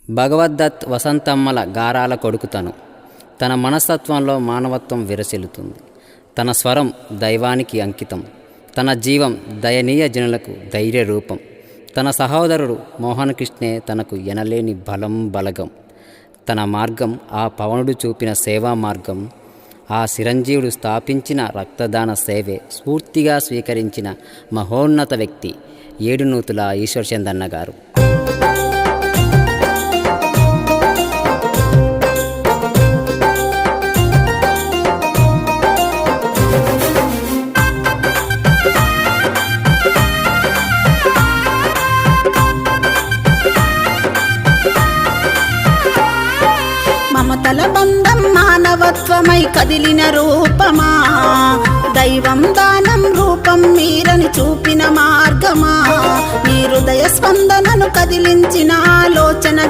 భగవద్దత్ వసంతమ్మల గారాల కొడుకుతను. తన మనస్తత్వంలో మానవత్వం విరసిల్లుతుంది. తన స్వరం దైవానికి అంకితం. తన జీవం దయనీయ జనులకు ధైర్య రూపం. తన సహోదరుడు మోహన్ కృష్ణే తనకు ఎనలేని బలం బలగం. తన మార్గం ఆ పవనుడు చూపిన సేవా మార్గం. ఆ చిరంజీవుడు స్థాపించిన రక్తదాన సేవే స్ఫూర్తిగా స్వీకరించిన మహోన్నత వ్యక్తి ఏడునూతుల ఈశ్వర్చందన్న గారు. మమతల బంధం మానవత్వమై కదిలిన రూపమా, దైవం దానం రూపం మీరని చూపిన మార్గమా, మీ హృదయ స్పందనను కదిలించిన ఆలోచన